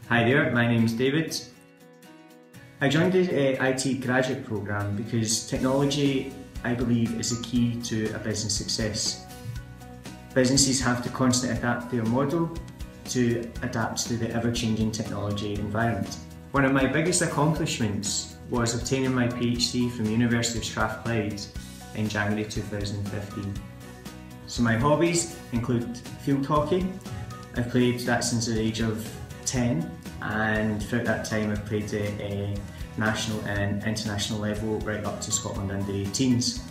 Hi there, my name's David. I joined the IT graduate programme because technology, I believe, is the key to a business success. Businesses have to constantly adapt their model to adapt to the ever-changing technology environment. One of my biggest accomplishments was obtaining my PhD from the University of Strathclyde in January 2015. So my hobbies include field hockey. I've played that since the age of 10, and throughout that time I've played at a national and international level right up to Scotland under 18s.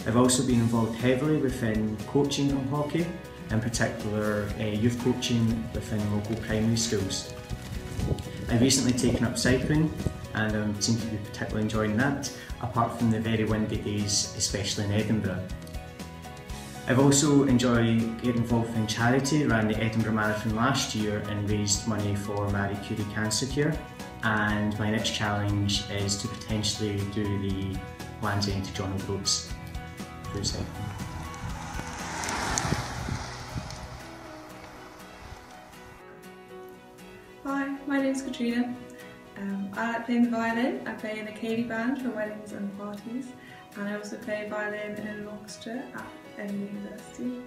I've also been involved heavily within coaching of hockey, in particular youth coaching within local primary schools. I've recently taken up cycling and I seem to be particularly enjoying that, apart from the very windy days, especially in Edinburgh. I've also enjoyed getting involved in charity. Ran the Edinburgh Marathon last year and raised money for Marie Curie Cancer Care. And my next challenge is to potentially do the Land's End to John O'Groats through cycling. Hi, my name's Katrina. I like playing the violin. I play in a Cayley band for weddings and parties, and I also play violin in an orchestra at Edinburgh University.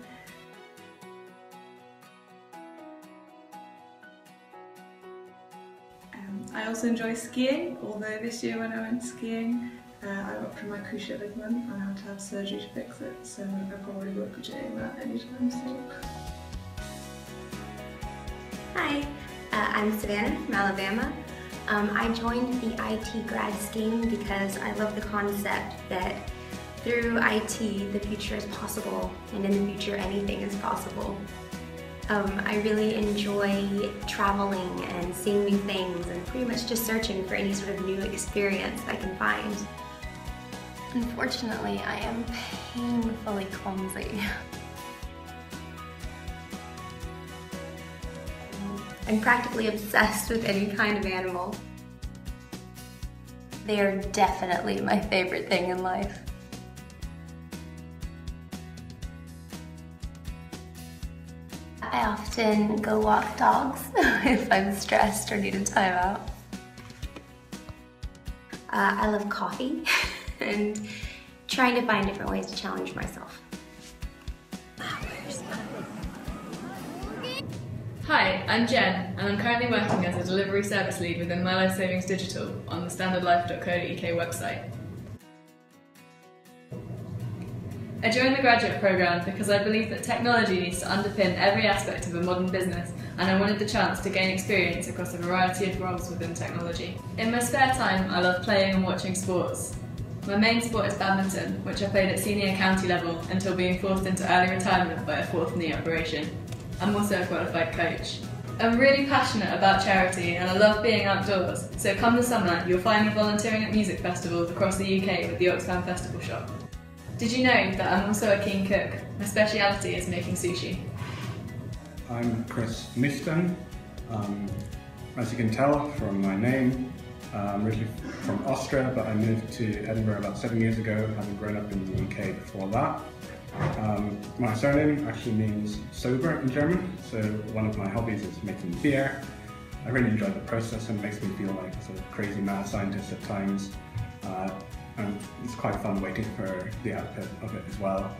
I also enjoy skiing, although this year when I went skiing I ruptured my cruciate ligament and I had to have surgery to fix it, so I probably won't be doing that anytime soon. Hi, I'm Savannah from Alabama. I joined the IT grad scheme because I love the concept that through IT the future is possible, and in the future anything is possible. I really enjoy traveling and seeing new things and pretty much just searching for any sort of new experience I can find. Unfortunately, I am painfully clumsy. I'm practically obsessed with any kind of animal. They are definitely my favorite thing in life. I often go walk dogs if I'm stressed or need a time out. I love coffee and trying to find different ways to challenge myself. Hi, I'm Jen, and I'm currently working as a delivery service lead within My Life Savings Digital on the standardlife.co.uk website. I joined the graduate programme because I believe that technology needs to underpin every aspect of a modern business, and I wanted the chance to gain experience across a variety of roles within technology. In my spare time, I love playing and watching sports. My main sport is badminton, which I played at senior county level until being forced into early retirement by a fourth knee operation. I'm also a qualified coach. I'm really passionate about charity and I love being outdoors, so come the summer you'll find me volunteering at music festivals across the UK with the Oxfam Festival Shop. Did you know that I'm also a keen cook? My speciality is making sushi. I'm Chris Miston. As you can tell from my name, I'm originally from Austria, but I moved to Edinburgh about 7 years ago, having grown up in the UK before that. My surname actually means sober in German, so one of my hobbies is making beer. I really enjoy the process and it makes me feel like a sort of crazy mad scientist at times. And it's quite fun waiting for the output of it as well.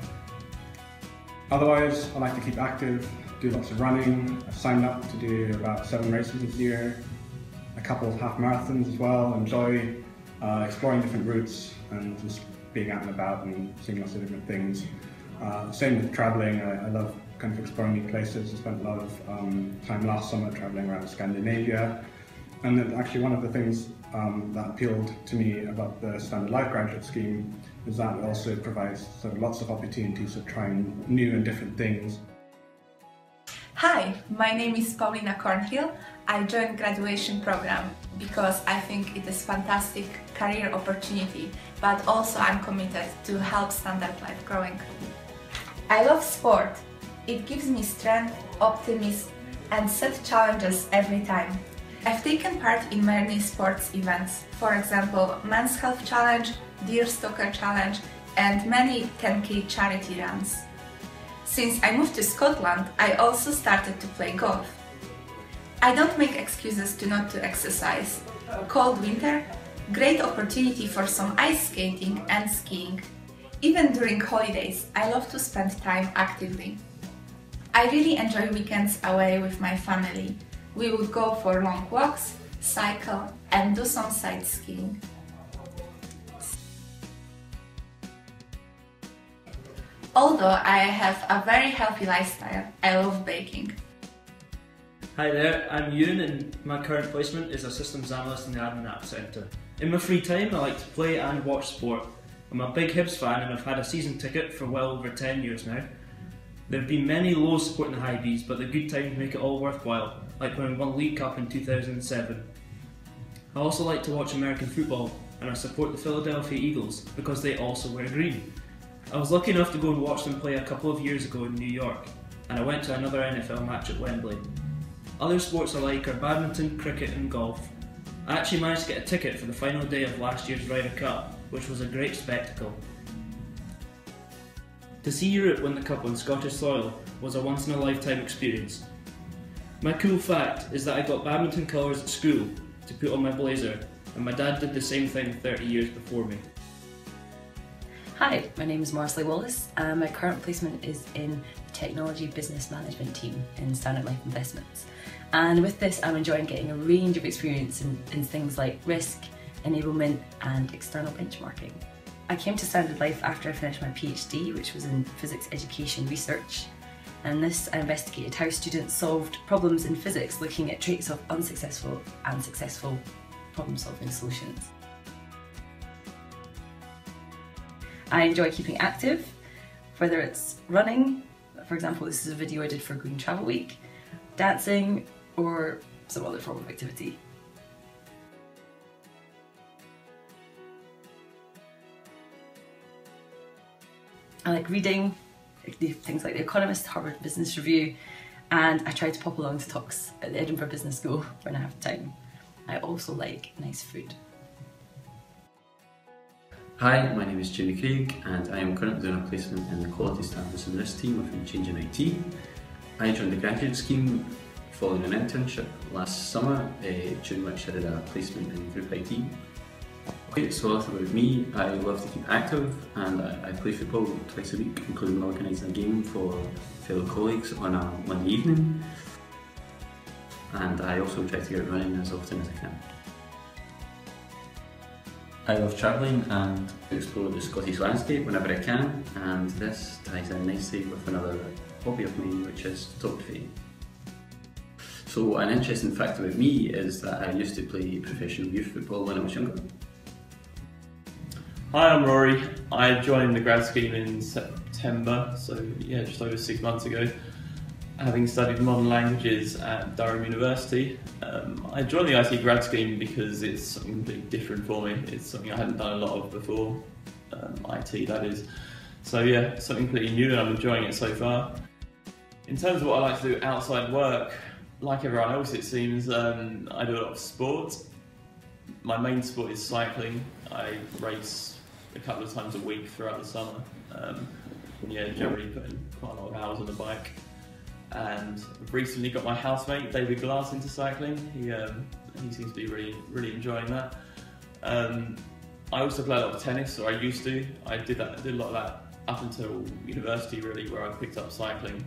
Otherwise, I like to keep active, do lots of running. I've signed up to do about 7 races this year, a couple of half marathons as well. Enjoy exploring different routes and just being out and about and seeing lots of different things. Same with travelling. I love kind of exploring new places. I spent a lot of time last summer travelling around Scandinavia. And then actually one of the things that appealed to me about the Standard Life graduate scheme is that it also provides sort of lots of opportunities of trying new and different things. Hi, my name is Paulina Cornhill. I joined graduation program because I think it is fantastic career opportunity, but also I'm committed to help Standard Life growing. I love sport. It gives me strength, optimism and set challenges every time. I've taken part in many sports events, for example, Men's Health Challenge, Deer Stalker Challenge and many 10K charity runs. Since I moved to Scotland, I also started to play golf. I don't make excuses to not to exercise. Cold winter, great opportunity for some ice skating and skiing. Even during holidays, I love to spend time actively. I really enjoy weekends away with my family. We would go for long walks, cycle and do some sightseeing. Although I have a very healthy lifestyle, I love baking. Hi there, I'm Ewan and my current placement is a systems analyst in the Admin App Centre. In my free time I like to play and watch sport. I'm a big Hibs fan and I've had a season ticket for well over 10 years now. There have been many lows supporting the High Bees, but the good times make it all worthwhile, like when we won League Cup in 2007. I also like to watch American football and I support the Philadelphia Eagles because they also wear green. I was lucky enough to go and watch them play a couple of years ago in New York, and I went to another NFL match at Wembley. Other sports I like are badminton, cricket and golf. I actually managed to get a ticket for the final day of last year's Ryder Cup, which was a great spectacle. To see Europe win the Cup on Scottish soil was a once in a lifetime experience. My cool fact is that I got badminton colours at school to put on my blazer, and my dad did the same thing 30 years before me. Hi, my name is Marsley Wallace and my current placement is in the Technology Business Management team in Standard Life Investments. And with this I'm enjoying getting a range of experience in things like risk, enablement and external benchmarking. I came to Standard Life after I finished my PhD, which was in physics education research. And this, I investigated how students solved problems in physics looking at traits of unsuccessful and successful problem solving solutions. I enjoy keeping active, whether it's running, for example this is a video I did for Green Travel Week, dancing or some other form of activity. I like reading, things like The Economist, Harvard Business Review, and I try to pop along to talks at the Edinburgh Business School when I have time. I also like nice food. Hi, my name is Jamie Craig and I am currently doing a placement in the Quality Standards and Risk team within Change in IT. I joined the graduate scheme following an internship last summer, during which I did a placement in Group IT. Okay, so a little about me, I love to keep active and I play football twice a week, including organising a game for fellow colleagues on a Monday evening. And I also try to get running as often as I can. I love travelling and explore the Scottish landscape whenever I can, and this ties in nicely with another hobby of mine, which is photography. So an interesting fact about me is that I used to play professional youth football when I was younger. Hi, I'm Rory. I joined the grad scheme in September, so yeah, just over 6 months ago. Having studied modern languages at Durham University, I joined the IT grad scheme because it's something completely different for me. It's something I hadn't done a lot of before, IT that is. So yeah, something completely new and I'm enjoying it so far. In terms of what I like to do outside work, like everyone else it seems, I do a lot of sport. My main sport is cycling. I race a couple of times a week throughout the summer. Yeah, generally putting quite a lot of hours on the bike. And I've recently got my housemate David Glass into cycling. He seems to be really enjoying that. I also play a lot of tennis, or I used to. I did a lot of that up until university really, where I picked up cycling.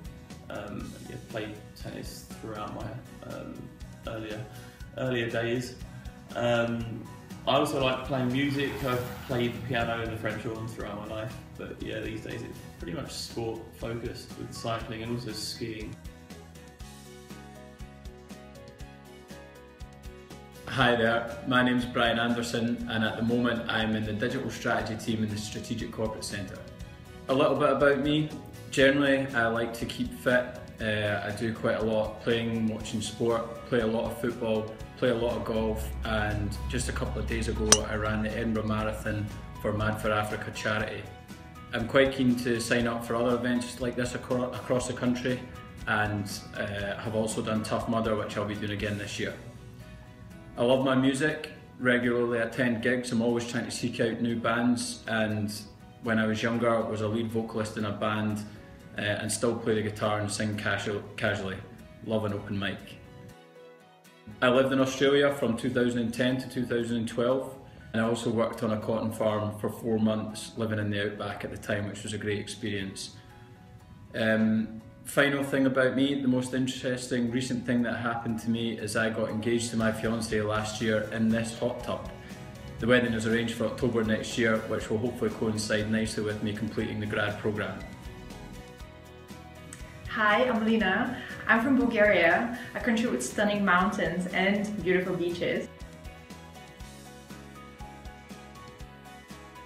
Yeah, played tennis throughout my earlier days. I also like playing music. I've played the piano and the French horn throughout my life, but yeah, these days it's pretty much sport focused with cycling and also skiing. Hi there, my name's Brian Anderson and at the moment I'm in the Digital Strategy team in the Strategic Corporate Centre. A little bit about me, generally I like to keep fit. I do quite a lot playing, watching sport, play a lot of football, play a lot of golf, and just a couple of days ago I ran the Edinburgh Marathon for Mad for Africa charity. I'm quite keen to sign up for other events like this across the country, and have also done Tough Mudder, which I'll be doing again this year. I love my music, regularly attend gigs, I'm always trying to seek out new bands, and when I was younger I was a lead vocalist in a band and still play the guitar and sing casually. Love an open mic. I lived in Australia from 2010 to 2012, and I also worked on a cotton farm for 4 months, living in the outback at the time, which was a great experience. Final thing about me, the most interesting recent thing that happened to me is I got engaged to my fiancée last year in this hot tub. The wedding is arranged for October next year, which will hopefully coincide nicely with me completing the grad programme. Hi, I'm Lina. I'm from Bulgaria, a country with stunning mountains and beautiful beaches.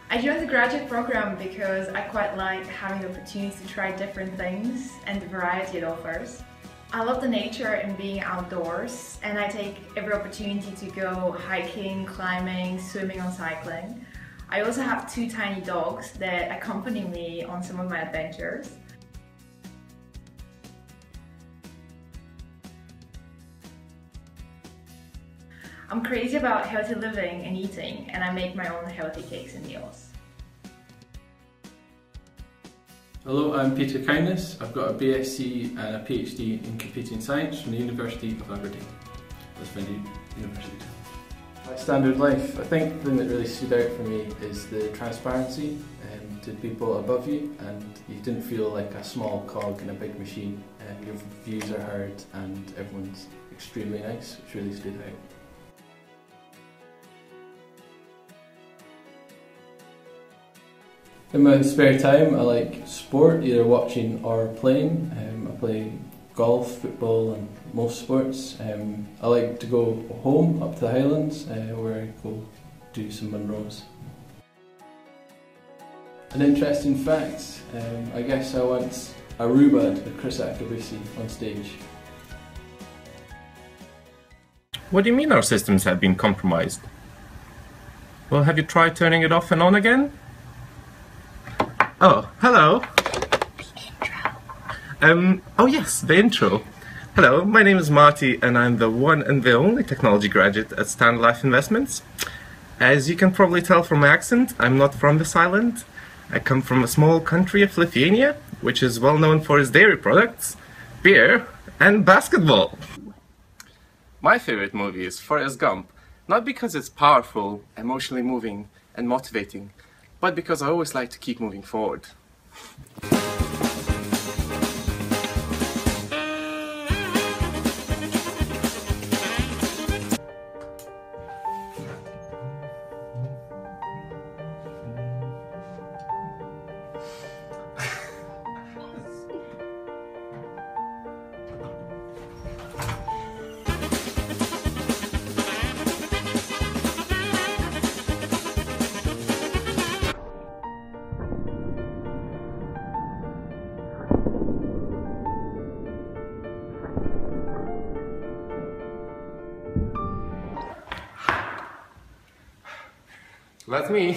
I joined the graduate program because I quite like having the opportunity to try different things and the variety it offers. I love the nature and being outdoors, and I take every opportunity to go hiking, climbing, swimming or cycling. I also have 2 tiny dogs that accompany me on some of my adventures. I'm crazy about healthy living and eating, and I make my own healthy cakes and meals. Hello, I'm Peter Kindness. I've got a BSc and a PhD in computing science from the University of Aberdeen. That's my new university. My standard life, I think the thing that really stood out for me is the transparency to people above you, and you didn't feel like a small cog in a big machine. Your views are heard and everyone's extremely nice, which really stood out. In my spare time, I like sport, either watching or playing. I play golf, football and most sports. I like to go home up to the Highlands where I go do some Munros. An interesting fact, I guess I once Aruba'd with Chris Akabusi on stage. What do you mean our systems have been compromised? Well, have you tried turning it off and on again? Oh, hello. Oh yes, the intro. Hello, my name is Marty and I'm the one and the only technology graduate at Standard Life Investments. As you can probably tell from my accent, I'm not from this island. I come from a small country of Lithuania, which is well known for its dairy products, beer and basketball. My favorite movie is Forrest Gump, not because it's powerful, emotionally moving and motivating, but because I always like to keep moving forward. That's me.